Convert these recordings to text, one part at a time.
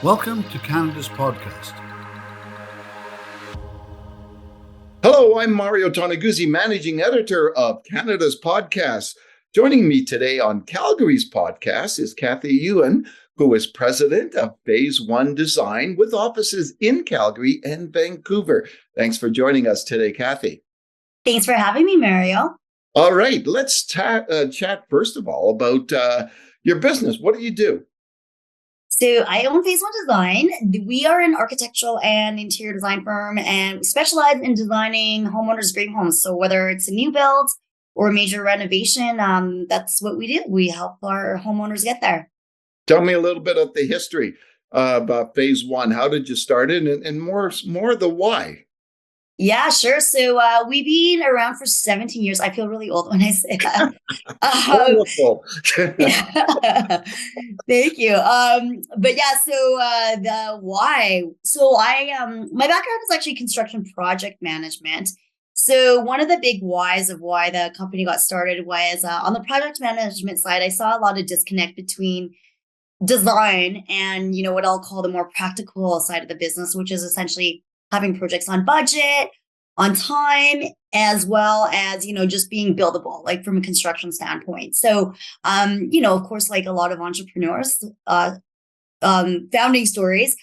Welcome to Canada's podcast. Hello, I'm Mario Toneguzzi, Managing Editor of Canada's Podcast. Joining me today on Calgary's podcast is Kathy Ewan, who is president of Phase 1 Design with offices in Calgary and Vancouver. Thanks for joining us today, Kathy. Thanks for having me, Mario. All right, let's chat first of all about your business. What do you do? So I own Phase 1 Design. We are an architectural and interior design firm, and we specialize in designing homeowners' dream homes. So whether it's a new build or a major renovation, that's what we do. We help our homeowners get there. Tell me a little bit of the history about Phase 1. How did you start it, and more the why? Yeah, sure. So we've been around for 17 years. I feel really old when I say that. Wonderful. Yeah. Thank you. But yeah, so the why. So my background is actually construction project management. So one of the big whys of why the company got started was on the project management side, I saw a lot of disconnect between design and, what I'll call the more practical side of the business, which is essentially having projects on budget, on time, as well as, just being buildable, like from a construction standpoint. So, of course, like a lot of entrepreneurs, founding stories,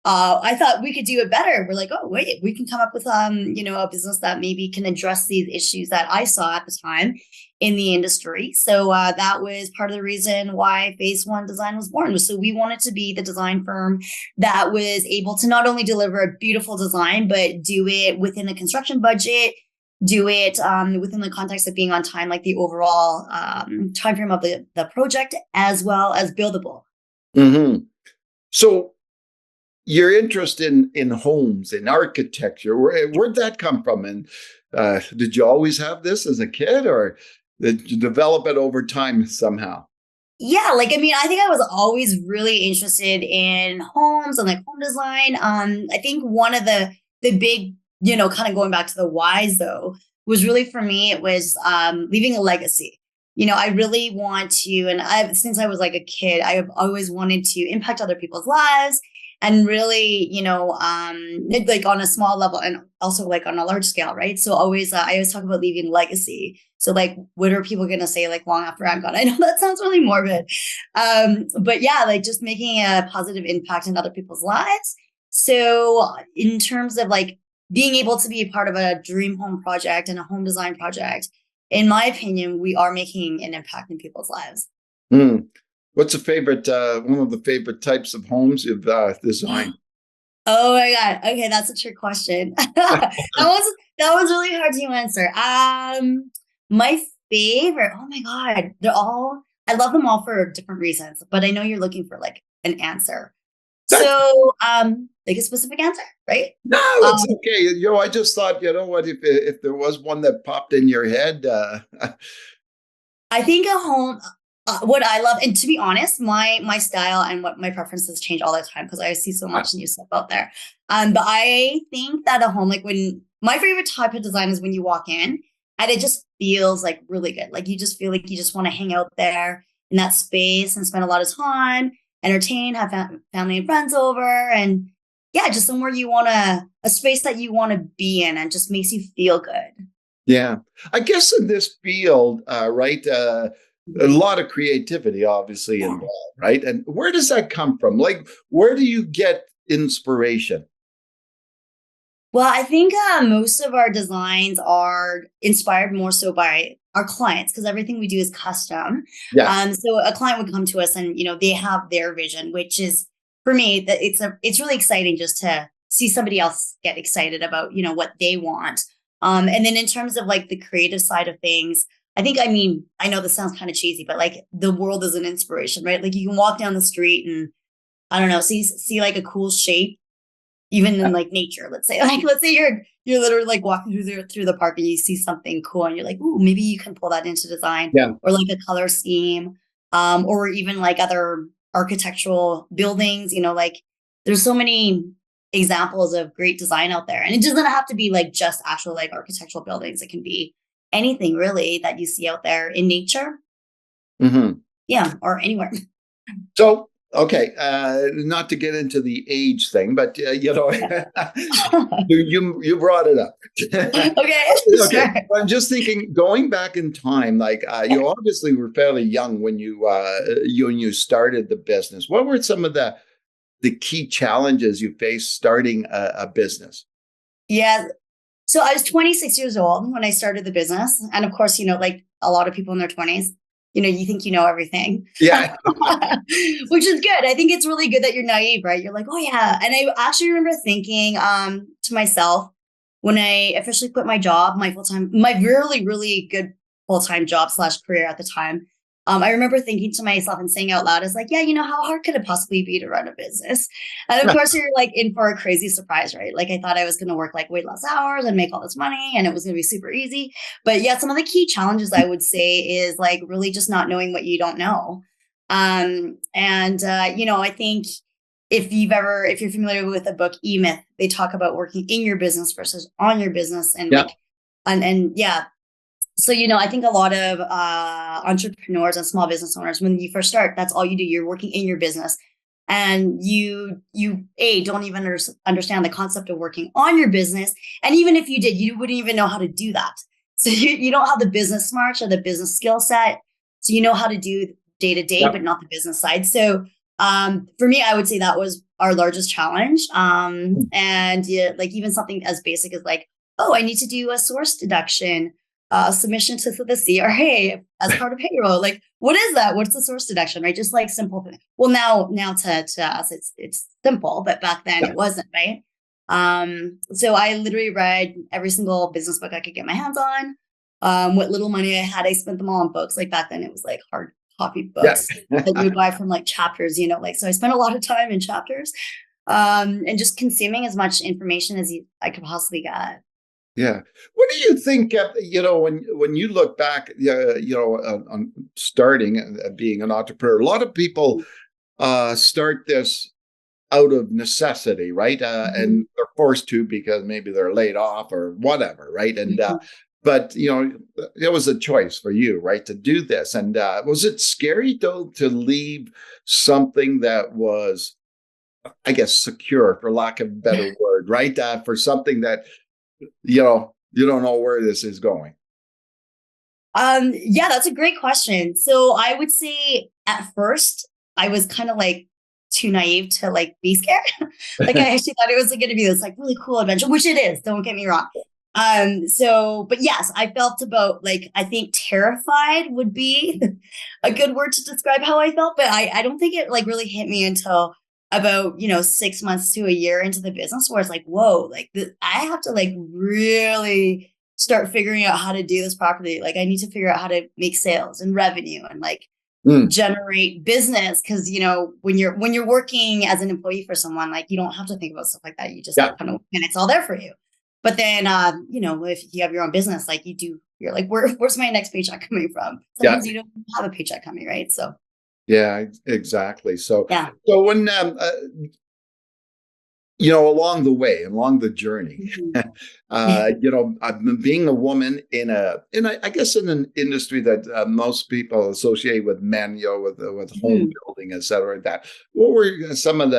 I thought we could do it better. We're like, oh, wait, we can come up with, a business that maybe can address these issues that I saw at the time in the industry. So that was part of the reason why Phase 1 Design was born. So we wanted to be the design firm that was able to not only deliver a beautiful design, but do it within a construction budget, do it within the context of being on time, like the overall time frame of the project, as well as buildable. Mm-hmm. So your interest in homes, in architecture, where'd that come from? And did you always have this as a kid, or did you develop it over time somehow? Yeah, I think I was always really interested in homes and like home design. I think one of the big, kind of going back to the whys though, was really for me, it was leaving a legacy. I really want to, and since I was like a kid, I've always wanted to impact other people's lives. And really, like on a small level and also like on a large scale, right? So I always talk about leaving legacy. So like, what are people going to say like long after I'm gone? I know that sounds really morbid. But yeah, like just making a positive impact in other people's lives. So in terms of like being able to be a part of a dream home project and a home design project, in my opinion, we are making an impact in people's lives. Mm. What's a favorite, one of the favorite types of homes you've designed? Oh my God. Okay, that's a trick question. that was really hard to answer. My favorite, oh my God, I love them all for different reasons, but I know you're looking for like an answer. So, like a specific answer, right? No, it's okay. I just thought, what, if there was one that popped in your head. I think a home, what I love, and to be honest, my style and what my preferences change all the time because I see so much new stuff out there. But I think that a home, like when my favorite type of design is when you walk in and it just feels like really good. Like you just feel like you just want to hang out there in that space and spend a lot of time, entertain, have family and friends over, and yeah, just somewhere a space that you want to be in and just makes you feel good. Yeah, I guess in this field, right. A lot of creativity obviously involved, right? And where does that come from? Like, where do you get inspiration? Well, I think most of our designs are inspired more so by our clients because everything we do is custom. Yeah. So a client would come to us and, they have their vision, which is for me that it's really exciting just to see somebody else get excited about, what they want. And then in terms of like the creative side of things, I know this sounds kind of cheesy, but like the world is an inspiration, right? Like you can walk down the street and I don't know, see like a cool shape, even in like nature. Let's say you're literally like walking through the park and you see something cool and you're like, ooh, maybe you can pull that into design, or like a color scheme, or even like other architectural buildings. Like there's so many examples of great design out there, and it doesn't have to be like just actual like architectural buildings. It can be anything really that you see out there in nature. Mm-hmm. Yeah, or anywhere. So Okay, not to get into the age thing, but you brought it up. Okay, Okay, sure. I'm just thinking, going back in time, like you obviously were fairly young when you started the business. What were some of the key challenges you faced starting a business? Yeah. So I was 26 years old when I started the business. And of course, like a lot of people in their 20s, you think you know everything, Yeah, which is good. I think it's really good that you're naive, right? You're like, oh yeah. And I actually remember thinking to myself when I officially quit my job, my really, really good full-time job slash career at the time. I remember thinking to myself and saying out loud, "Is like, yeah, how hard could it possibly be to run a business?" And of course, you're like in for a crazy surprise, right? Like I thought I was going to work like way less hours and make all this money, and it was going to be super easy. But yeah, some of the key challenges I would say is like really just not knowing what you don't know. I think if you're familiar with the book E-Myth, they talk about working in your business versus on your business, and yeah, and yeah, so, I think a lot of entrepreneurs and small business owners, when you first start, that's all you do. You're working in your business, and you don't even understand the concept of working on your business. And even if you did, you wouldn't even know how to do that. So you don't have the business smarts or the business skill set. So you know how to do day to day, yeah, but not the business side. So for me, I would say that was our largest challenge. And yeah, like even something as basic as like, oh, I need to do a source deduction submission to the CRA as part of payroll. Like, what is that? What's the source deduction? Right? Just like simple thing. Well, now to us, it's simple, but back then yeah, it wasn't, right? So I literally read every single business book I could get my hands on. What little money I had, I spent them all on books. Like back then, it was like hard copy yeah. books that you would buy from like chapters. Like so. I spent a lot of time in chapters, and just consuming as much information as I could possibly get. Yeah. What do you think? When you look back, on starting being an entrepreneur, a lot of people start this out of necessity, right? Mhm. And they're forced to because maybe they're laid off or whatever, right? And Mhm. but it was a choice for you, right, to do this. And was it scary though to leave something that was, I guess, secure, for lack of a better word, right? For something that you don't know where this is going. Yeah, that's a great question. So I would say at first I was kind of like too naive to like be scared. Like I actually thought it was going to be this like really cool adventure, which it is. Don't get me wrong. But yes, I felt about like I think terrified would be a good word to describe how I felt, but I don't think it like really hit me until about 6 months to a year into the business where it's like whoa, like I have to like really start figuring out how to do this properly. Like I need to figure out how to make sales and revenue and like Mm, generate business because when you're working as an employee for someone, like you don't have to think about stuff like that. You just yeah, like kind of and it's all there for you. But then if you have your own business, like you're like where's my next paycheck coming from? yeah, Sometimes you don't have a paycheck coming, right? So yeah, exactly. So, yeah. so when along the way, along the journey, Mhm. being a woman I guess in an industry that most people associate with men, with home Mhm. building, et cetera, like that. What were some of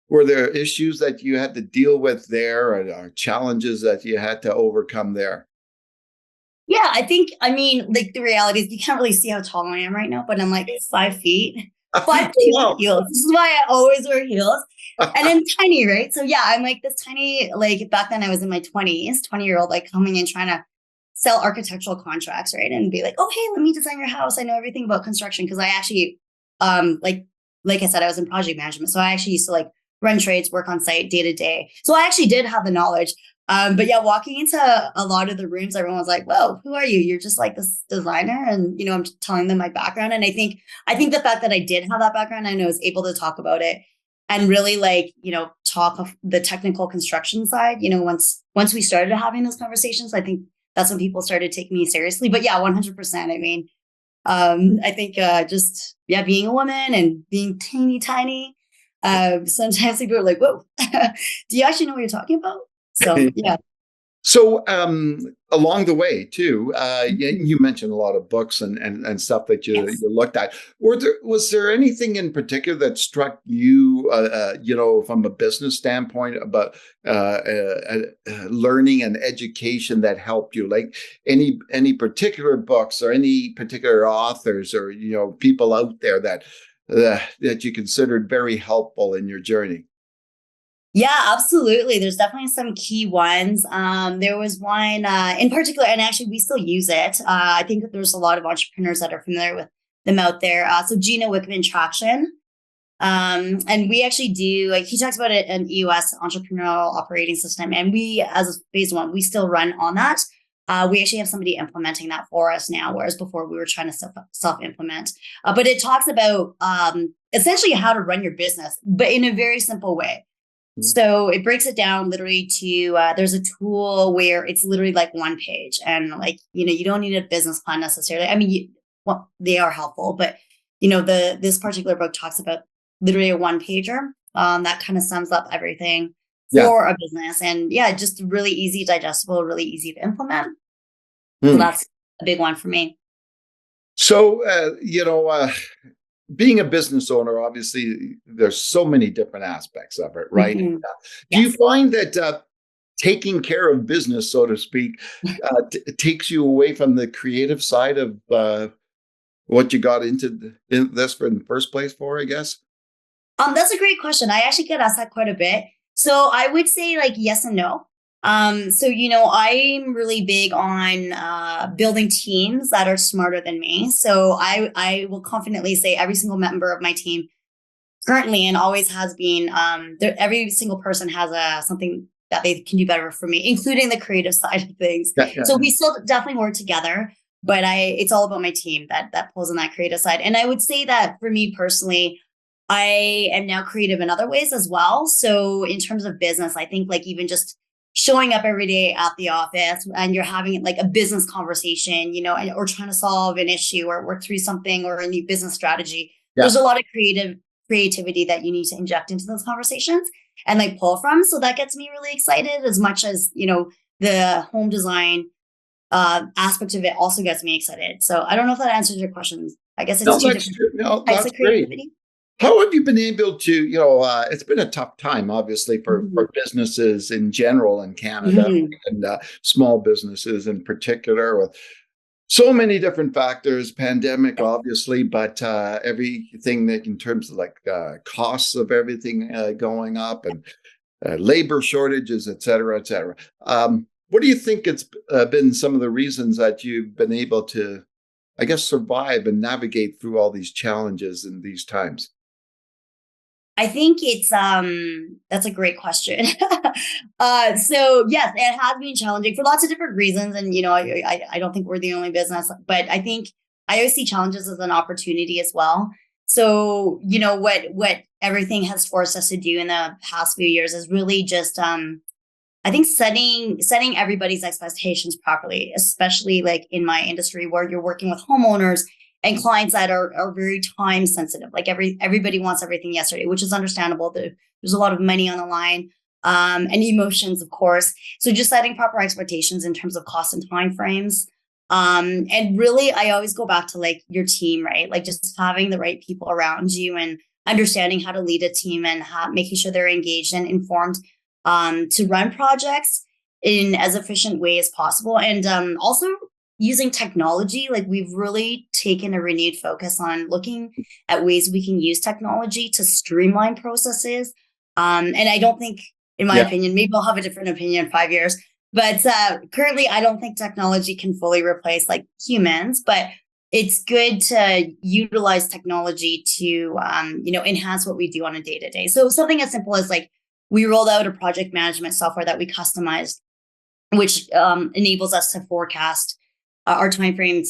were there issues that you had to deal with there, or challenges that you had to overcome there? Yeah, I mean, like the reality is you can't really see how tall I am right now, but I'm like 5 feet, five Oh, two with wow. heels. This is why I always wear heels. And I'm tiny, right? So yeah, I'm like this tiny, like back then I was in my 20s, 20-year-old, like coming in trying to sell architectural contracts, right? And be like, oh hey, let me design your house. I know everything about construction. Cause I actually like I said, I was in project management. So I actually used to like run trades, work on site day to day. So I actually did have the knowledge. But yeah, walking into a lot of the rooms, everyone was like, "Whoa, who are you? You're just like this designer." And I'm telling them my background. And I think the fact that I did have that background and I was able to talk about it and really like, talk of the technical construction side, once we started having those conversations, I think that's when people started taking me seriously. But yeah, 100%. I mean, I think just yeah, being a woman and being teeny tiny, sometimes people are like, "Whoa, do you actually know what you're talking about?" So yeah. So along the way too, you mentioned a lot of books and stuff that you Yes. looked at. Was there anything in particular that struck you, from a business standpoint about learning and education that helped you? Like any particular books or any particular authors or people out there that you considered very helpful in your journey? Yeah, absolutely. There's definitely some key ones. There was one in particular, and actually we still use it. I think that there's a lot of entrepreneurs that are familiar with them out there. So Gina Wickman Traction. And we actually do, like, he talks about it an EOS entrepreneurial operating system. And we, as phase one, we still run on that. We actually have somebody implementing that for us now, whereas before we were trying to self-implement. But it talks about essentially how to run your business, but in a very simple way. So it breaks it down literally to there's a tool where it's literally like one page, and like you don't need a business plan necessarily. I mean, well, they are helpful, but this particular book talks about literally a one pager that kind of sums up everything Yeah. for a business, and yeah, just really easy, digestible, really easy to implement. So Hmm. that's a big one for me. So, being a business owner, obviously, there's so many different aspects of it, right? Mhm. Do you Yes. find that taking care of business, so to speak, takes you away from the creative side of what you got into this for in the first place for, I guess? That's a great question. I actually get asked that quite a bit. So I would say like yes and no. So I'm really big on building teams that are smarter than me. So I will confidently say every single member of my team currently and always has been every single person has something that they can do better for me, including the creative side of things. Yeah, yeah, So yeah. we still definitely work together, but it's all about my team that pulls on that creative side. And I would say that for me personally, I am now creative in other ways as well. So in terms of business, I think like even just showing up every day at the office and you're having like a business conversation, or trying to solve an issue or work through something or a new business strategy. There's Yeah. a lot of creativity that you need to inject into those conversations and like pull from. So that gets me really excited as much as, the home design aspect of it also gets me excited. So I don't know if that answers your questions. I guess it's No, two that's different good. No, types that's of great. creativity. How have you been able to, it's been a tough time, obviously, for businesses in general in Canada Mhm. and small businesses in particular, with so many different factors, pandemic, Yes. obviously, but everything that in terms of like costs of everything going up and labor shortages, et cetera, et cetera. What do you think it's been some of the reasons that you've been able to, I guess, survive and navigate through all these challenges in these times? I think it's that's a great question. So yes, it has been challenging for lots of different reasons, and I don't think we're the only business, but I think I always see challenges as an opportunity as well. So what everything has forced us to do in the past few years is really just I think setting everybody's expectations properly, especially like in my industry where you're working with homeowners and clients that are very time sensitive. Like everybody wants everything yesterday, which is understandable. There's a lot of money on the line, and emotions, of course. So just setting proper expectations in terms of cost and time frames. And really, I always go back to like your team, right? Like just having the right people around you and understanding how to lead a team and making sure they're engaged and informed to run projects in as efficient way as possible. And also using technology, like we've really taken a renewed focus on looking at ways we can use technology to streamline processes. And I don't think, in my Yeah. opinion, maybe I'll have a different opinion in 5 years, but currently I don't think technology can fully replace like humans, but it's good to utilize technology to, enhance what we do on a day to day. So something as simple as like, we rolled out a project management software that we customized, which enables us to forecast our timeframes,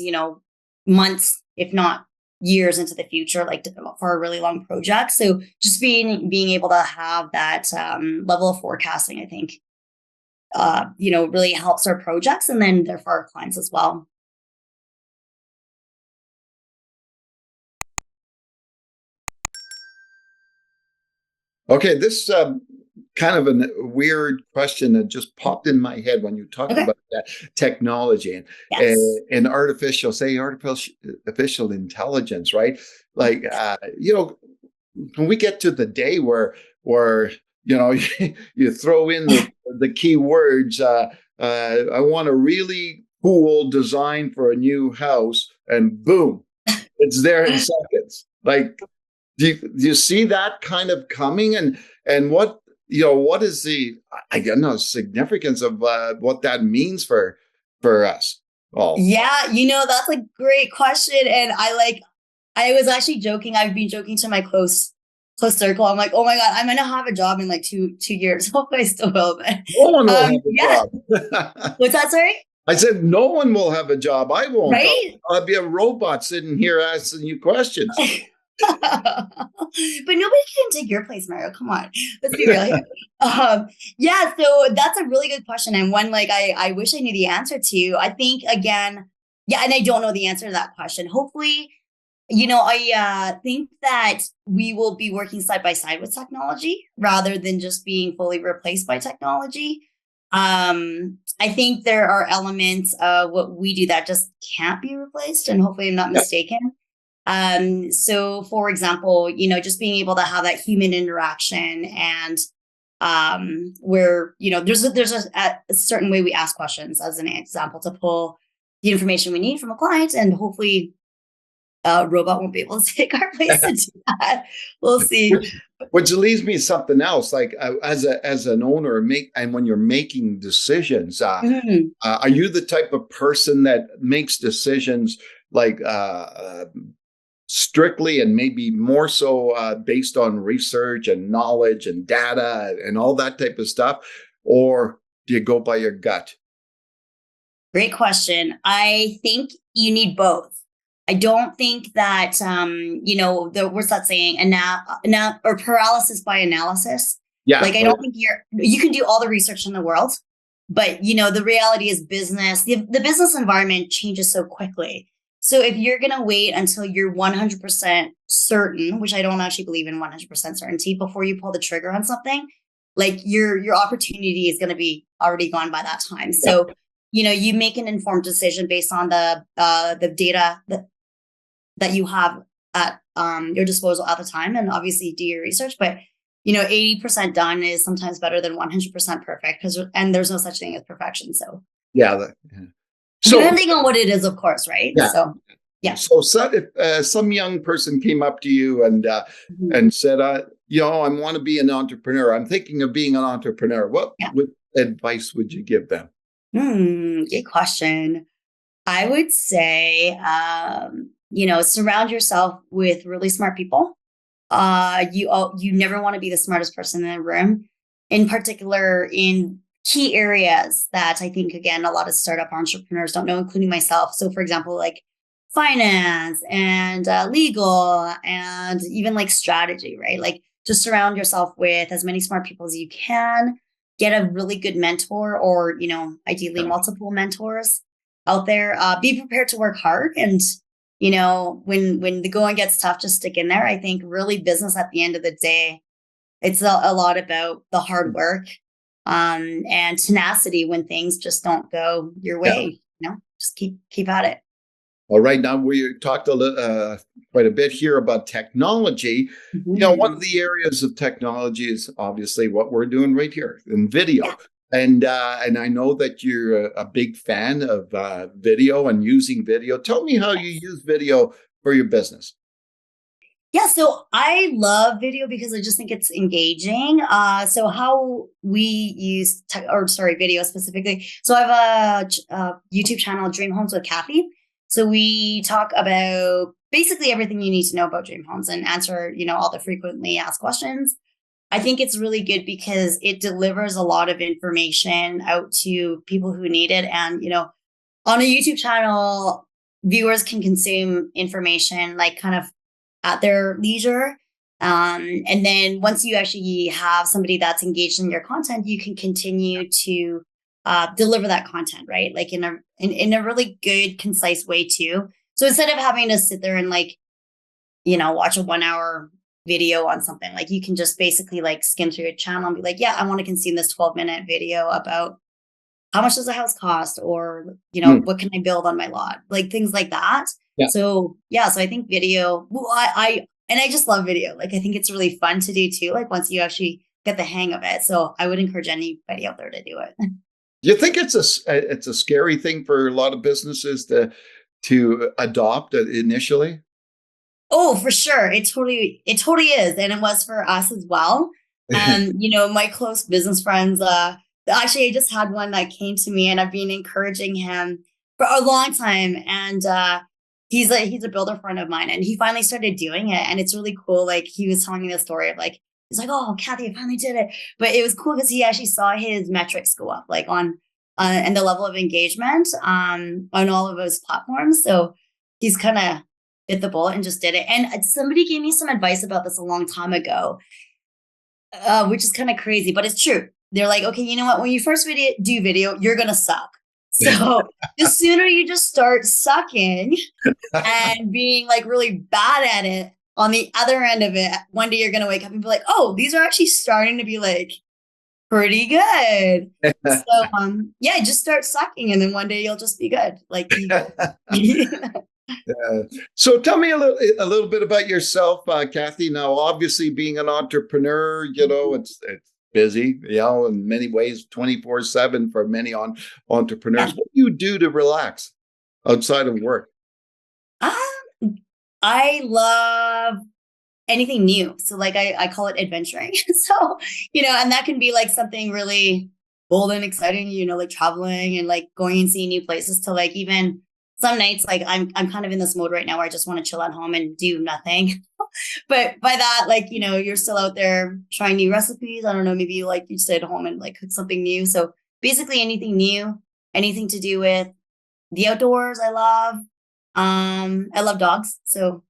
months, if not years into the future, like for a really long project. So just being able to have that level of forecasting, I think, really helps our projects and then therefore our clients as well. Okay, this kind of a weird question that just popped in my head when you talked Okay. about that technology Yes. and artificial intelligence, right? Like, when we get to the day where you throw in the keywords, I want a really cool design for a new house, and boom, it's there in seconds. Like, do you see that kind of coming? And what is the, I don't know, significance of what that means for us all? Yeah, that's a great question. And I was actually joking. I've been joking to my close circle. I'm like, oh my God, I'm gonna have a job in like two years. Hopefully I still will, but No one will have a yeah. job. What's that, sorry? I said no one will have a job. I won't. Right? I'll be a robot sitting here asking you questions. But nobody can take your place, Mario. Come on, let's be real here. Yeah, so that's a really good question, and one like I wish I knew the answer to. I think again, yeah, and I don't know the answer to that question. Hopefully, I think that we will be working side by side with technology rather than just being fully replaced by technology. I think there are elements of what we do that just can't be replaced, and hopefully I'm not mistaken. So for example, just being able to have that human interaction and where, there's a certain way we ask questions as an example to pull the information we need from a client, and hopefully a robot won't be able to take our place to do that. We'll see. Which leads me to something else. Like as an owner, and when you're making decisions, are you the type of person that makes decisions like strictly and maybe more so based on research and knowledge and data and all that type of stuff, or do you go by your gut? Great question. I think you need both. I don't think that, what's that saying? Or paralysis by analysis. Yeah. Like, I don't think you can do all the research in the world, but, the reality is the business environment changes so quickly. So if you're going to wait until you're 100% certain, which I don't actually believe in 100% certainty, before you pull the trigger on something, like your opportunity is going to be already gone by that time. So, you make an informed decision based on the data that you have at your disposal at the time, and obviously do your research. But 80% done is sometimes better than 100% perfect, and there's no such thing as perfection. So yeah. So depending on what it is, of course, right? Yeah. So yeah. So if some young person came up to you and said, I want to be an entrepreneur, I'm thinking of being an entrepreneur, what advice would you give them? Good question. I would say, surround yourself with really smart people. You never want to be the smartest person in the room, in particular in key areas that I think, again, a lot of startup entrepreneurs don't know, including myself. So for example, like finance and legal and even like strategy, right? Like just surround yourself with as many smart people as you can. Get a really good mentor, or, ideally multiple mentors out there. Be prepared to work hard. And, when the going gets tough, just stick in there. I think really business at the end of the day, it's a lot about the hard work and tenacity when things just don't go your way. Just keep at it. Well, right now we talked quite a bit here about technology. One of the areas of technology is obviously what we're doing right here in video. Yeah. And I know that you're a big fan of video and using video. Tell me how you use video for your business. Yeah, so I love video because I just think it's engaging. So how we use video specifically. So I have a YouTube channel, Dream Homes with Kathy. So we talk about basically everything you need to know about dream homes and answer, all the frequently asked questions. I think it's really good because it delivers a lot of information out to people who need it. And, on a YouTube channel, viewers can consume information like kind of at their leisure. And then once you actually have somebody that's engaged in your content, you can continue to deliver that content, right? Like in a really good, concise way too. So instead of having to sit there and watch a 1 hour video on something. Like you can just basically like skim through your channel and be like, yeah, I want to consume this 12-minute video about how much does a house cost, or, what can I build on my lot? Like things like that. Yeah. So yeah, so I think video, I just love video. Like I think it's really fun to do too, like once you actually get the hang of it. So I would encourage anybody out there to do it. Do you think it's a scary thing for a lot of businesses to adopt it initially? Oh, for sure. It totally is. And it was for us as well. And, my close business friends, actually, I just had one that came to me and I've been encouraging him for a long time. And he's a builder friend of mine, and he finally started doing it. And it's really cool. Like he was telling me the story of like, he's like, oh, Kathy, I finally did it. But it was cool because he actually saw his metrics go up, like on and the level of engagement on all of those platforms. So he's kind of bit the bullet and just did it. And somebody gave me some advice about this a long time ago, which is kind of crazy, but it's true. They're like, okay, you know what? When you first do video, you're going to suck. So the sooner you just start sucking and being like really bad at it, on the other end of it, one day you're going to wake up and be like, oh, these are actually starting to be like pretty good. So yeah, just start sucking and then one day you'll just be good. Like So tell me a little bit about yourself, Kathy. Now, obviously, being an entrepreneur, it's busy, in many ways, 24/7 for many entrepreneurs. Yeah. What do you do to relax outside of work? I love anything new. So like I call it adventuring. So, and that can be like something really bold and exciting, like traveling and like going and seeing new places, to like even some nights, like I'm kind of in this mode right now where I just want to chill at home and do nothing. But by that, like, you're still out there trying new recipes. I don't know, maybe you stay at home and like cook something new. So basically anything new, anything to do with the outdoors, I love. I love dogs. So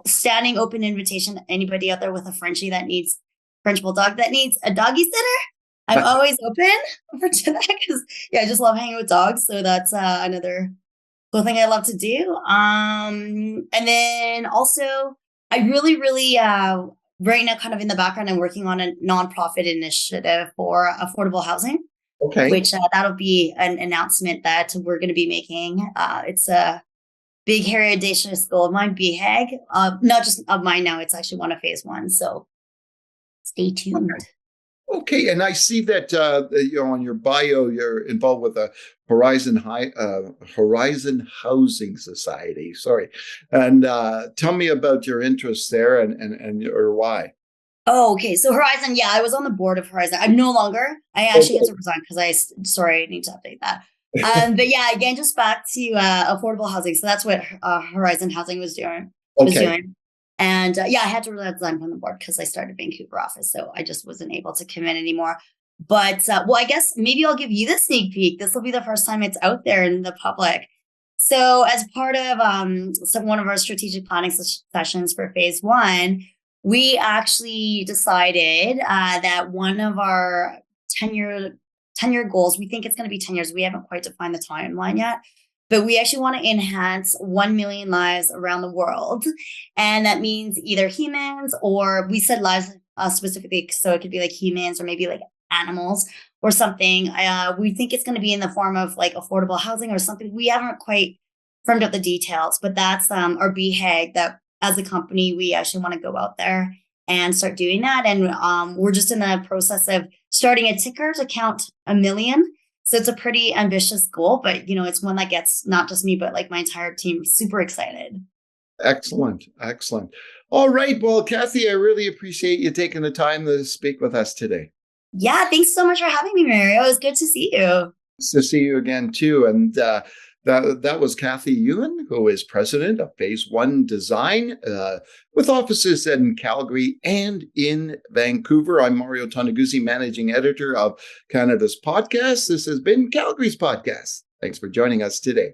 standing open invitation to anybody out there with a French bulldog that needs a doggy sitter. I'm always open to that because I just love hanging with dogs. So that's another cool thing I love to do. And then also I really, really right now kind of in the background, I'm working on a nonprofit initiative for affordable housing. Okay. Which that'll be an announcement that we're going to be making. It's a big, hairy, audacious goal of mine, BHAG. Not just of mine now, it's actually one of phase 1. So stay tuned. Okay, and I see that on your bio you're involved with the Horizon Housing Society. Sorry, and tell me about your interests there and or why. Oh, okay. So Horizon, yeah, I was on the board of Horizon. I'm no longer. I actually had to resign because I need to update that. But yeah, again, just back to affordable housing. So that's what Horizon Housing was doing. And I had to resign from the board because I started Vancouver office. So I just wasn't able to commit anymore. But I guess maybe I'll give you the sneak peek. This will be the first time it's out there in the public. So as part of one of our strategic planning sessions for phase 1, we actually decided that one of our 10-year goals, we think it's going to be 10 years. We haven't quite defined the timeline yet. But we actually want to enhance 1 million lives around the world. And that means either humans, or we said lives specifically, so it could be like humans or maybe like animals or something. We think it's going to be in the form of like affordable housing or something. We haven't quite firmed up the details, but that's our BHAG, that as a company, we actually want to go out there and start doing that. And we're just in the process of starting a ticker to count 1 million. So it's a pretty ambitious goal, but it's one that gets not just me, but like my entire team super excited. Excellent. All right. Well, Kathy, I really appreciate you taking the time to speak with us today. Yeah, thanks so much for having me, Mario. It was good to see you. Nice to see you again, too. And that was Kathy Ewan, who is president of Phase 1 Design, with offices in Calgary and in Vancouver. I'm Mario Toneguzzi, managing editor of Canada's podcast. This has been Calgary's podcast. Thanks for joining us today.